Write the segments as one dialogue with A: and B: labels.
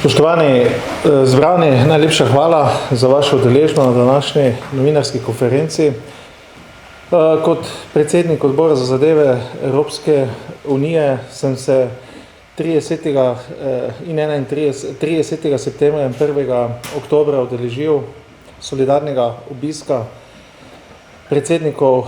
A: Spoštovani zbrani, najlepša hvala za vašo udeležbo na današnji novinarski konferenci. Kot predsednik odbora za zadeve Evropske unije sem se 30. in 30. septembra in 1. oktobra udeležil solidarnega obiska predsednikov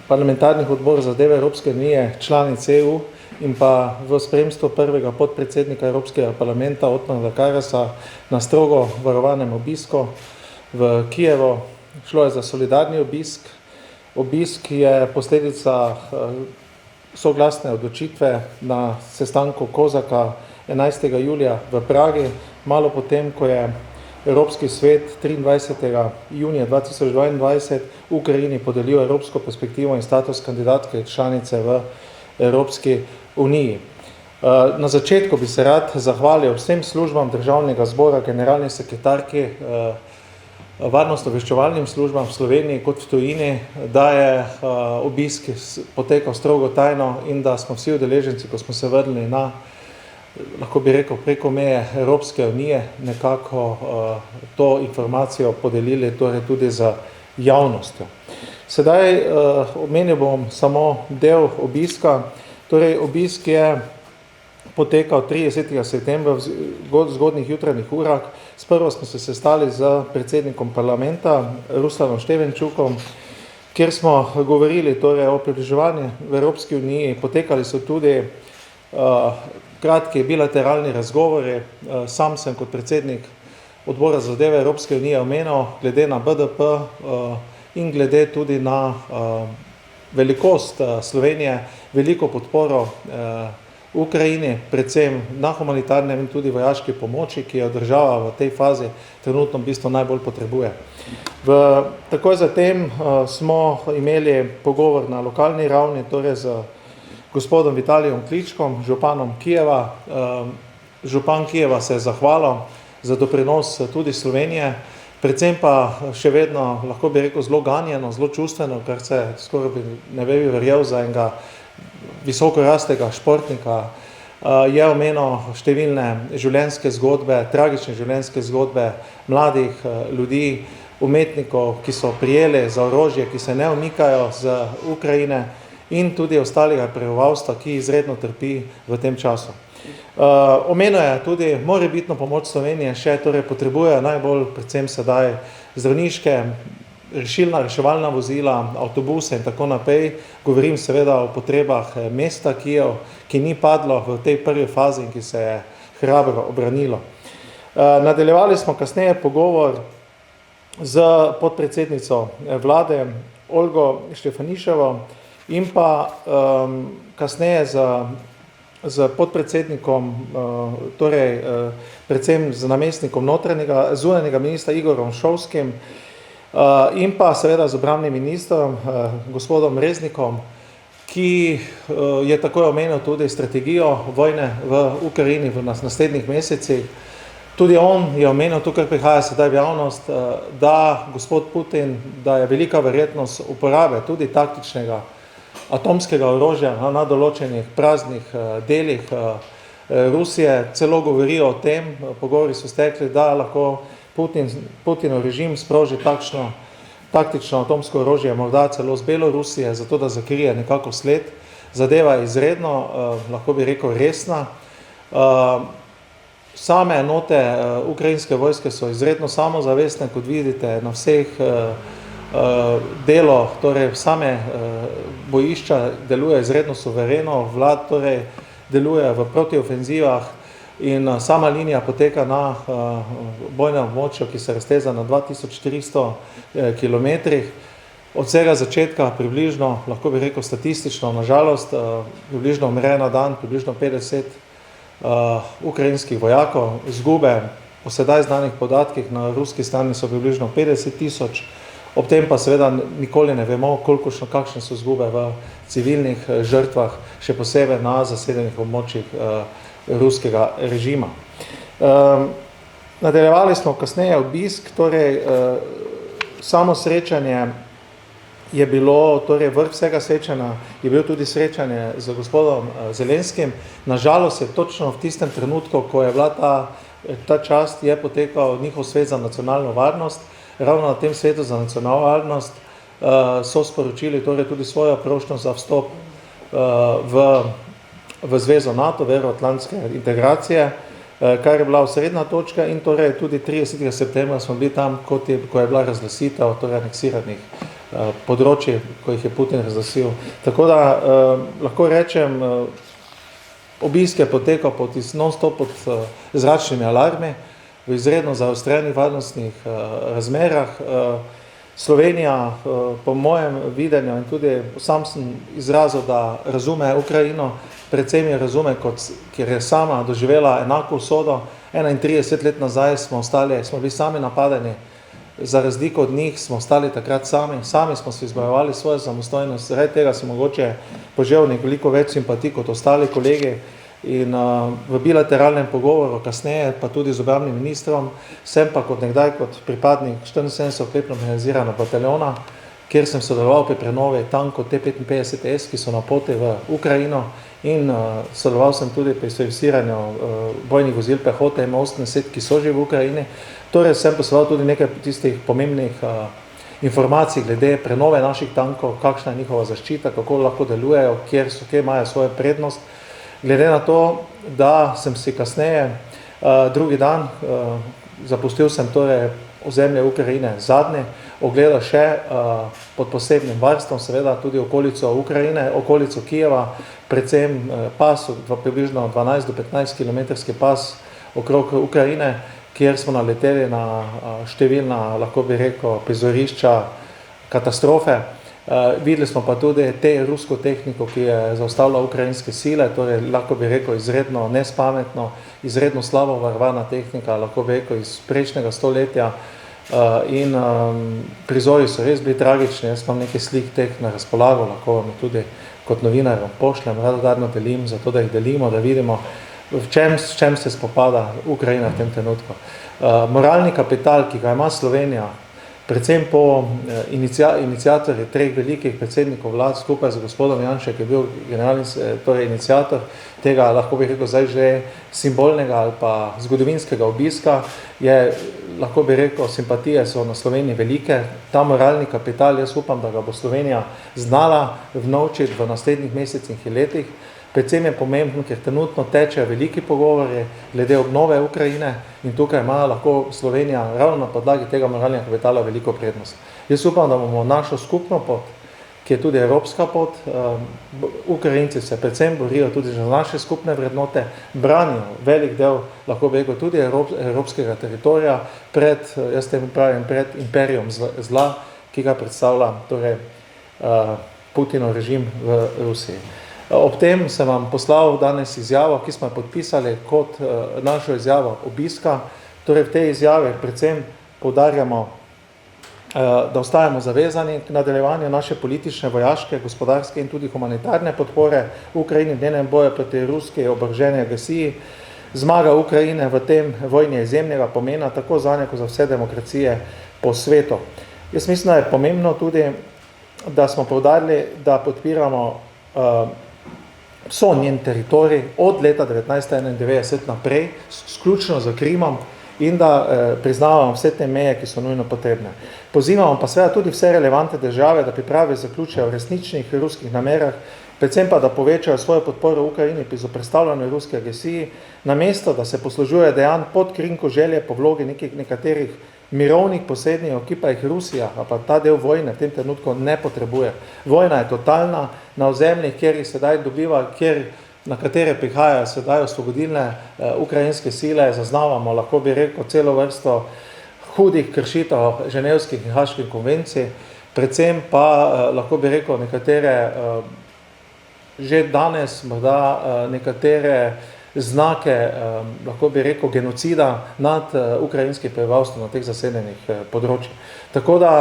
A: parlamentarnih odborov za zadeve Evropske unije, članic EU in pa v spremstvu prvega podpredsednika Evropskega parlamenta Othmana Karasa na strogo varovanem obisku v Kijevu. Šlo je za solidarni obisk. Obisk je posledica soglasne odločitve na sestanku Kozaka 11. julija v Pragi, malo potem, ko je Evropski svet 23. junija 2022 Ukrajini podelil evropsko perspektivo in status kandidatke članice v Evropski uniji. Na začetku bi se rad zahvalil vsem službam državnega zbora, generalni sekretarki, varnostno-obveščevalnim službam v Sloveniji kot v tujini, da je obisk potekal strogo tajno in da smo vsi udeleženci, ko smo se vrnili na, lahko bi rekel, preko meje Evropske unije, nekako to informacijo podelili torej tudi za javnostjo. Sedaj omenil bom samo del obiska. Torej, obisk je potekal 30. septembra v zgodnjih jutranjih urah. Sprva smo se sestali z predsednikom parlamenta Ruslanom Stevenčukom, kjer smo govorili torej o približevanju v Evropski uniji. Potekali so tudi kratki bilateralni razgovori. Sam sem kot predsednik odbora za zadeve Evropske unije omenil glede na BDP in glede tudi na velikost Slovenije, veliko podporo Ukrajini, predvsem na humanitarnem in tudi vojaški pomoči, ki jo država v tej fazi trenutno v bistvu najbolj potrebuje. Takoj zatem smo imeli pogovor na lokalni ravni, torej z gospodom Vitalijem Kličkom, županom Kijeva. Župan Kijeva se je zahvalil za doprinos tudi Slovenije, predvsem pa še vedno, lahko bi rekel, zelo ganjeno, zelo čustveno, kar se skoraj ne bi verjel za enega visokorastega športnika. Je omenil številne življenjske zgodbe, tragične življenjske zgodbe mladih ljudi, umetnikov, ki so prijeli za orožje, ki se ne umikajo z Ukrajine in tudi ostalega prebivalstva, ki izredno trpi v tem času. Omenil je tudi morebitno pomoč Slovenije, še torej potrebujejo najbolj predvsem sedaj zdravniške, reševalna vozila, avtobuse in tako naprej. Govorim seveda o potrebah mesta Kijev, ki ni padlo v tej prvi fazi in ki se je hrabro obranilo. Nadaljevali smo kasneje pogovor z podpredsednico vlade Olgo Štefaniševo in pa kasneje z podpredsednikom, torej predvsem z namestnikom zunanjega ministra Igorom Šolskim in pa seveda z obrambnim ministrom gospodom Reznikom, ki je takoj omenil tudi strategijo vojne v Ukrajini v naslednjih mesecih. Tudi on je omenil to, kar prihaja sedaj v javnost, da gospod Putin, da je velika verjetnost uporabe tudi taktičnega atomskega orožja na določenih praznih delih Rusije. Celo govorijo o tem, pogovori so stekli, da lahko Putinov režim sproži taktično atomsko orožje, morda celo z Belorusije, zato da zakrije nekako sled. Zadeva je izredno, lahko bi rekel, resna. Same enote ukrajinske vojske so izredno samozavestne, kot vidite na vseh delo, torej same bojišča deluje izredno suvereno, vlad torej deluje v protiofenzivah in sama linija poteka na bojnem območju, ki se razteza na 2300 kilometrih. Od vsega začetka približno, lahko bi rekel statistično, nažalost, približno umre na dan, približno 50 ukrajinskih vojakov. Izgube po sedaj znanih podatkih na ruski strani so približno 50 000. Ob tem pa seveda nikoli ne vemo, kakšne so izgube v civilnih žrtvah, še posebej na zasedenih območjih ruskega režima. Nadaljevali smo kasneje obisk, torej samo srečanje je bilo torej vrh vsega srečanja, je bil tudi srečanje z gospodom Zelenskim. Nažalost je točno v tistem trenutku, ko je bila ta čast, je potekal njihov svet za nacionalno varnost. Ravno na tem svetu za nacionalno varnost so sporočili torej tudi svojo prošnjo za vstop v zvezo NATO, v evroatlantske integracije, kar je bila osrednja točka, in torej tudi 30. septembra smo bili tam, ko je bila razglasitev torej aneksiranih področji, ko jih je Putin razglasil. Tako da lahko rečem, obisk je potekal non-stop pod zračnimi alarmi, v izredno zaostrenih varnostnih razmerah. Slovenija, po mojem videnju, in tudi sam sem izrazil, da razume Ukrajino, predvsem je razume, ker je sama doživela enako usodo. 31 let nazaj smo bili sami napadeni, za razliko od njih smo ostali takrat sami smo si izbojevali svojo samostojnost, zaradi tega sem mogoče požel nekoliko več simpatij kot ostali kolegi. In v bilateralnem pogovoru kasneje, pa tudi z obrambnim ministrom, sem pa kot pripadnik 74. oklepno mehanizirana bataljona, kjer sem sodeloval pri prenovi tankov T-55S, ki so na poti v Ukrajino, in sodeloval sem tudi pri servisiranju bojnih vozil pehote M80, ki so že v Ukrajini. Torej sem posredoval tudi nekaj tistih pomembnih informacij glede prenove naših tankov, kakšna je njihova zaščita, kako lahko delujejo, kjer imajo svojo prednost. Glede na to, da sem si kasneje drugi dan zapustil sem torej ozemlje Ukrajine zadnje, ogledal še pod posebnim varstvom, seveda tudi okolico Ukrajine, okolico Kijeva, predvsem pas, približno 12 do 15 kilometrski pas okrog Ukrajine, kjer smo naleteli na številna, lahko bi rekel, prizorišča katastrofe. Videli smo pa tudi rusko tehniko, ki je zaustavila ukrajinske sile, torej lahko bi rekel izredno nespametno, izredno slabo varovana tehnika, lahko bi rekel iz prejšnjega stoletja, in prizori so res bili tragični. Jaz imam nekaj slik teh na razpolago, lahko vam tudi kot novinarjem pošljem, radodarno delim, zato da jih delimo, da vidimo, s čem se spopada Ukrajina v tem trenutku. Moralni kapital, ki ga ima Slovenija, predvsem po iniciatorji treh velikih predsednikov vlad skupaj z gospodom Janšo, ki je bil generalni iniciator tega, lahko bi rekel, zdaj že simbolnega ali pa zgodovinskega obiska, lahko bi rekel, simpatije so na Sloveniji velike. Ta moralni kapital, jaz upam, da ga bo Slovenija znala vnovčiti v naslednjih mesecih in letih. Predvsem je pomembno, ker trenutno tečejo veliki pogovori glede obnove Ukrajine in tukaj ima lahko Slovenija ravno na podlagi tega moralnega kapitala veliko prednost. Jaz upam, da bomo našo skupno pot, ki je tudi evropska pot, Ukrajinci se predvsem borijo tudi za naše skupne vrednote, branijo velik del, lahko bi rekel, tudi evropskega teritorija jaz temu pravim, pred imperijom zla, ki ga predstavlja torej Putinov režim v Rusiji. Ob tem sem vam poslal danes izjavo, ki smo jo podpisali kot našo izjavo obiska. Torej v tej izjavi predvsem poudarjamo, da ostajamo zavezani k nadaljevanju naše politične, vojaške, gospodarske in tudi humanitarne podpore Ukrajini v njenem boju proti ruski oboroženi agresiji. Zmaga Ukrajine v tem vojni je izjemnega pomena, tako zanje kot za vse demokracije po svetu. Jaz mislim, da je pomembno tudi, da smo poudarili, da podpiramo njen teritorij od leta 1991 naprej, sključno z Krimom, in da priznavamo vse te meje, ki so nujno potrebne. Pozivamo pa seveda tudi vse relevantne države, da pripravijo zaključke o resničnih ruskih namerah, predvsem pa, da povečajo svojo podporo Ukrajini pri zoperstavljanju ruske agresiji, namesto da se poslužuje dejanj pod krinko želje po vlogi nekaterih mirovnih posrednikov, ki pa jih Rusija, pa ta del vojne v tem trenutku ne potrebuje. Vojna je totalna na ozemljih, kjer jih sedaj dobiva, na katere prihajajo sedaj osvobodilne ukrajinske sile, zaznavamo, lahko bi rekel, celo vrsto hudih kršitev ženevskih in haških konvencij, predvsem pa lahko bi rekel nekatere že danes morda nekatere znake, lahko bi rekel, genocida nad ukrajinskim prebivalstvom na teh zasedenih področjih. Tako da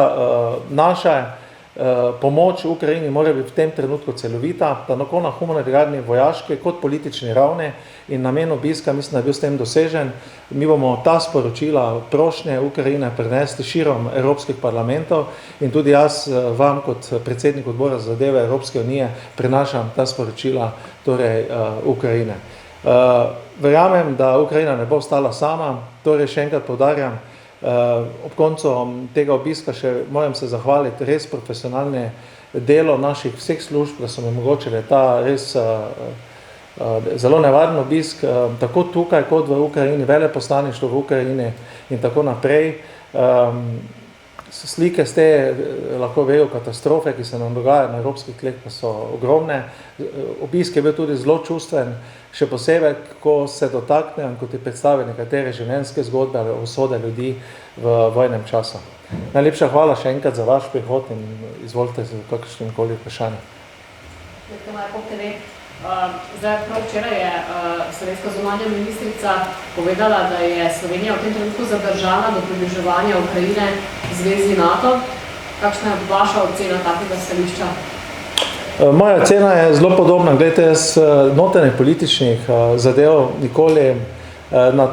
A: naše pomoč Ukrajini mora biti v tem trenutku celovita, tako na humanitarni, vojaški kot politični ravni in namen obiska mislim, da je bil s tem dosežen. Mi bomo ta sporočila prošnje Ukrajine prenesli širom evropskih parlamentov in tudi jaz vam kot predsednik odbora za zadeve Evropske unije prenašam ta sporočila torej Ukrajine. Verjamem, da Ukrajina ne bo ostala sama, torej še enkrat poudarjam, ob koncu tega obiska še moram se zahvaliti res profesionalne delo naših vseh služb, da so mi omogočili ta res zelo nevaren obisk, tako tukaj kot v Ukrajini, veleposlaništvo v Ukrajini in tako naprej. Slike ste lahko vejo katastrofe, ki se nam dogajajo na evropskih tleh, pa so ogromne. Obisk je bil tudi zelo čustven, še posebej, ko se dotaknejo in ko ti predstavi nekatere življenjske zgodbe ali usode ljudi v vojnem času. Najlepša hvala še enkrat za vaš prihod in izvolite z kakšnim koli vprašanjem.
B: Zdaj, prav včeraj je slovenska zunanja ministrica povedala, da je Slovenija v tem trenutku zadržana do približevanja Ukrajine zvezi NATO. Kakšna je vaša ocena takega stališča?
A: Moja ocena je zelo podobna. Glejte, jaz notranjih političnih zadev nikoli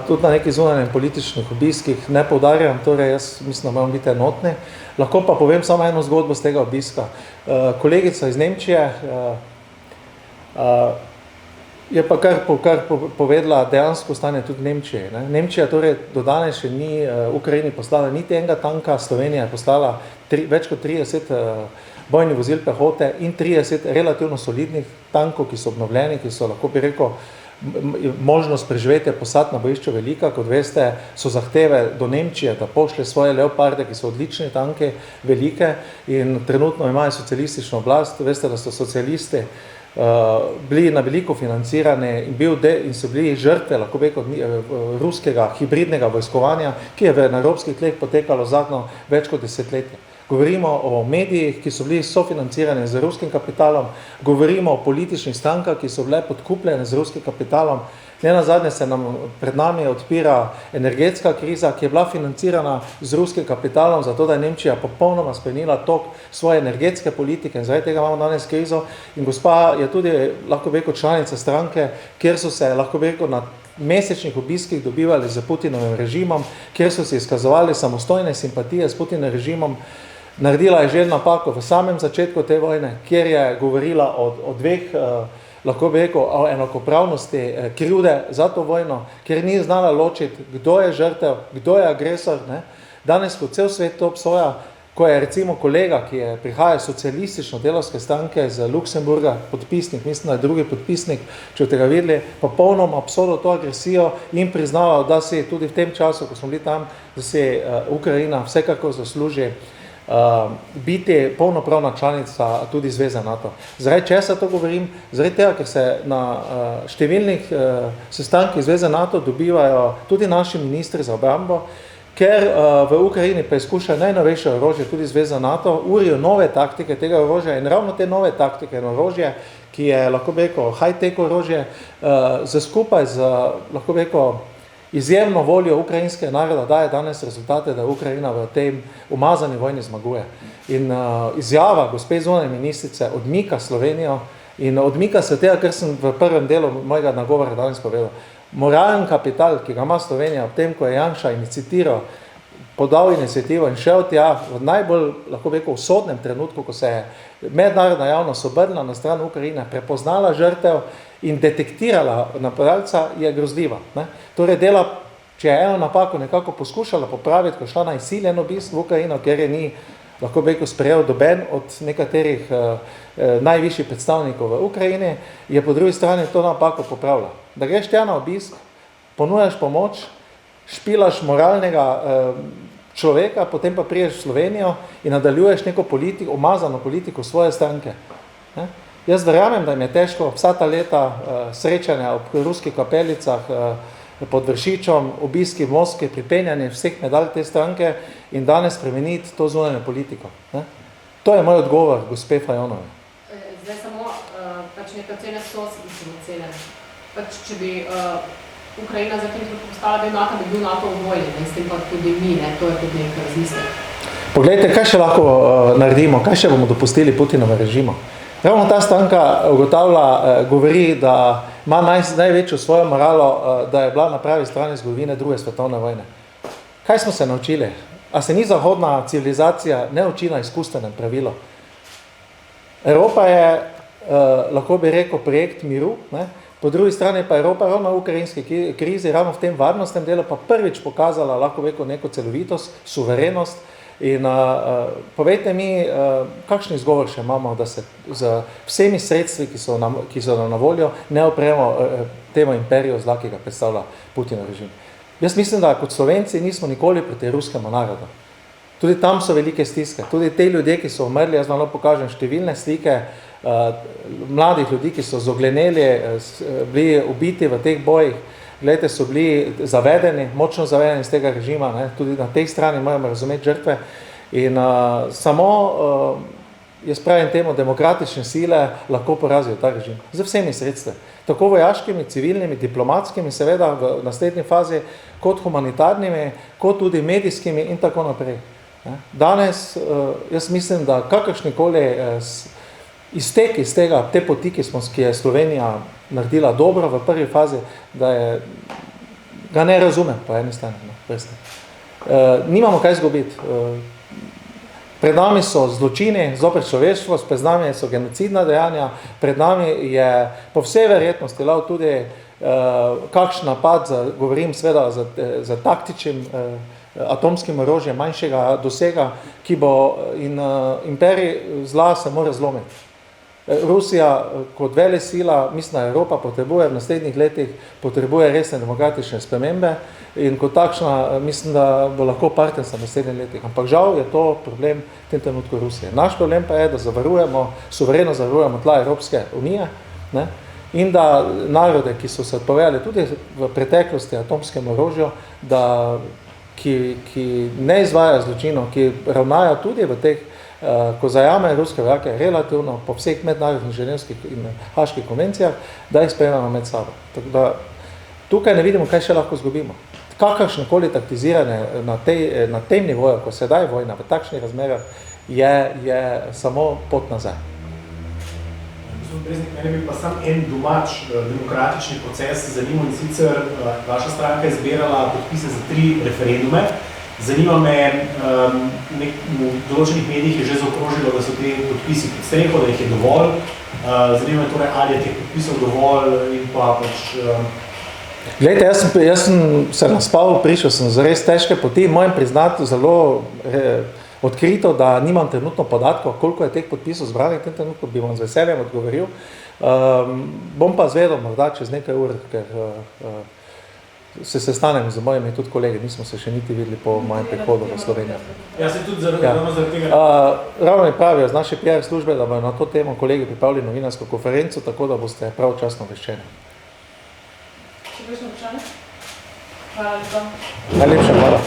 A: tudi na nekih zunanjih političnih obiskih ne poudarjam, torej jaz mislim, da moramo biti enotni. Lahko pa povem samo eno zgodbo z tega obiska. Kolegica iz Nemčije je pa kar povedala dejansko stanje tudi v Nemčiji. Nemčija torej do danes še ni Ukrajini poslala niti enega tanka, Slovenija je poslala več kot 30 bojnih vozil pehote in 30 relativno solidnih tankov, ki so obnovljeni, ki so, lahko bi rekel, možnost preživetja posad na bojišču velika. Kot veste, so zahteve do Nemčije, da pošlje svoje leoparde, ki so odlični tanki, velike in trenutno imajo socialistično oblast. Veste, da so socialisti bili na veliko financirani in so bili žrtve, lahko bi rekel, ruskega hibridnega vojskovanja, ki je na evropskih tleh potekalo zadnjo več kot desetletje. Govorimo o medijih, ki so bili sofinancirani z ruskim kapitalom, govorimo o političnih strankah, ki so bile podkupljene z ruskim kapitalom. Nenazadnje se nam pred nami odpira energetska kriza, ki je bila financirana z ruskim kapitalom, zato da je Nemčija popolnoma spremenila tok svoje energetske politike in zaradi tega imamo danes krizo. In gospa je tudi, lahko bi rekel, članica stranke, kjer so se, lahko bi rekel, na mesečnih obiskih dobivali z Putinovim režimom, kjer so se izkazovali samostojne simpatije s Putinovim režimom. Naredila je že napako v samem začetku te vojne, kjer je govorila o dveh, lahko bi rekel, o enakopravnosti krivde za to vojno, kjer ni znala ločiti, kdo je žrtev, kdo je agresor. Danes, ko cel svet to obsoja, ko je recimo kolega, ki je prihaja socialistično delavske stranke z Luksemburga, podpisnik, mislim, da je drugi podpisnik, če boste ga videli, popolnoma obsodil to agresijo in priznaval, da si tudi v tem času, ko smo bili tam, da si Ukrajina vsekako zasluži biti polnopravna članica tudi zveze NATO. Zaradi česa to govorim? Zaradi tega, ker se na številnih sestankih zveze NATO dobivajo tudi naši ministri za obrambo, ker v Ukrajini preizkušajo najnovejše orožje, tudi zveza NATO, urijo nove taktike tega orožja in ravno te nove taktike in orožje, ki je, lahko bi rekel, high-tech orožje, skupaj z, lahko bi rekel, izjemno voljo ukrajinskega naroda daje danes rezultate, da Ukrajina v tem umazani vojni zmaguje. In izjava gospe zunanje ministrice odmika Slovenijo in odmika se tega, kar sem v prvem delu mojega nagovora danes povedal. Moralen kapital, ki ga ima Slovenija ob tem, ko je Janša iniciatiral, podal inicijativo in šel tja v najbolj, lahko bi rekel, usodnem trenutku, ko se je mednarodna javnost obrnila na stran Ukrajine, prepoznala žrtev in detektirala napadalca, je grozljiva. Torej dela, če je eno napako nekako poskušala popraviti, ko je šla na izsiljen obisk v Ukrajino, ker je ni, lahko bi rekel, sprejel doben od nekaterih najvišjih predstavnikov v Ukrajini, je po drugi strani to napako popravila. Da greš tja na obisk, ponujaš pomoč, špilaš moralnega človeka, potem pa priješ v Slovenijo in nadaljuješ neko politiko, umazano politiko svoje stranke. Jaz verjamem, da jim je težko vsa ta leta srečanja ob ruskih kapelicah pod Vršičem, obiski v Moskvi, pripenjanje vseh medalj te stranke in danes spremeniti to zunanjo politiko. To je moj odgovor, gospe Fajonovi.
B: Zdaj samo neke ocene so ocene. Če bi Ukrajina za tem postala del NATO, bi bil NATO v vojni, in s tem pa tudi mi, to je tudi nekaj razmislek.
A: Poglejte, kaj še lahko naredimo, kaj še bomo dopustili Putinovemu režimu. Ravno ta stranka ugotavlja, govori, da ima največjo svojo moralo, da je bila na pravi strani zgodovine druge svetovne vojne. Kaj smo se naučili? A se ni zahodna civilizacija ne uči na izkustvenem pravilu? Evropa je, lahko bi rekel, projekt miru, ne? Po drugi strani pa Evropa ravno v ukrajinski krizi, ravno v tem varnostnem delu pa prvič pokazala, lahko bi rekel, neko celovitost, suverenost. In povejte mi, kakšen izgovor še imamo, da se z vsemi sredstvi, ki so nam na voljo, ne opremo temu imperiju zla, ki ga predstavlja Putinov režim. Jaz mislim, da kot Slovenci nismo nikoli proti ruskemu narodu. Tudi tam so velike stiske. Tudi te ljudje, ki so umrli, jaz vam pokažem številne slike mladih ljudi, ki so zogleneli, bili ubiti v teh bojih. Glejte, so bili zavedeni, močno zavedeni iz tega režima, ne? Tudi na tej strani moramo razumeti žrtve. In samo, jaz pravim temu, demokratične sile lahko porazijo ta režim. Z vsemi sredstvi. Tako vojaškimi, civilnimi, diplomatskimi, seveda v naslednji fazi, kot humanitarnimi, kot tudi medijskimi in tako naprej. Danes, jaz mislim, da kakršnikoli iztek iz tega, te poti, ki je Slovenija naredila dobro v prvi fazi, da ga ne razumem po eni strani. Nimamo kaj izgubiti. Pred nami so zločini zoper človeštvo, pred nami so genocidna dejanja, pred nami je po vsej verjetnosti lahko tudi kakšen napad, govorim seveda za taktičnim atomskim orožjem manjšega dosega, ki bo in imperij zla se mora zlomiti. Rusija kot velesila, mislim, da Evropa potrebuje v naslednjih letih, potrebuje resne demokratične spremembe in kot takšna, mislim, da bo lahko partnerstva v naslednjih letih. Ampak žal je to problem v tem trenutku Rusije. Naš problem pa je, da suvereno zavarujemo tla Evropske unije, ne? In da narode, ki so se odpovedali tudi v preteklosti atomskemu orožju, ki ne izvajajo zločinov, ki ravnajo tudi v teh, ko zajamejo ruske vojake relativno po vseh mednarodnih ženevskih in haških konvencijah, da jih sprejemamo med sabo. Tako da tukaj ne vidimo, kaj še lahko zgubimo. Kakršnokoli taktiziranje na tem nivoju, ko sedaj vojna v takšnih razmerah, je samo pot nazaj.
C: Gospod Breznik, mene bi pa sam en domač demokratični proces zanimal in sicer vaša stranka je zbirala podpise za 3 referendume. Zanima me, v določenih medijih je že zaokrožilo, da so te podpisi pod streho, da jih je dovolj. Zanima me torej, ali je teh podpisov dovolj in pa pač...
A: Glejte, jaz sem se naspal, prišel sem z res težke poti, moram priznati zelo odkrito, da nimam trenutno podatkov, koliko je teh podpisov zbranih v tem trenutku, bi vam z veseljem odgovoril. Bom pa zvedel morda čez nekaj ur, ker se sestanem z mojimi tudi kolegi, nismo se še niti videli po mojem prihodu v Slovenijo.
C: Ja, se tudi zaradi tega...
A: Ravno mi pravijo z naše PR službe, da bojo na to temo kolegi pripravili novinarsko konferenco, tako da boste pravčasno obveščeni.
B: Še kakšno vprašanje? Hvala lepa.
A: Najlepša hvala.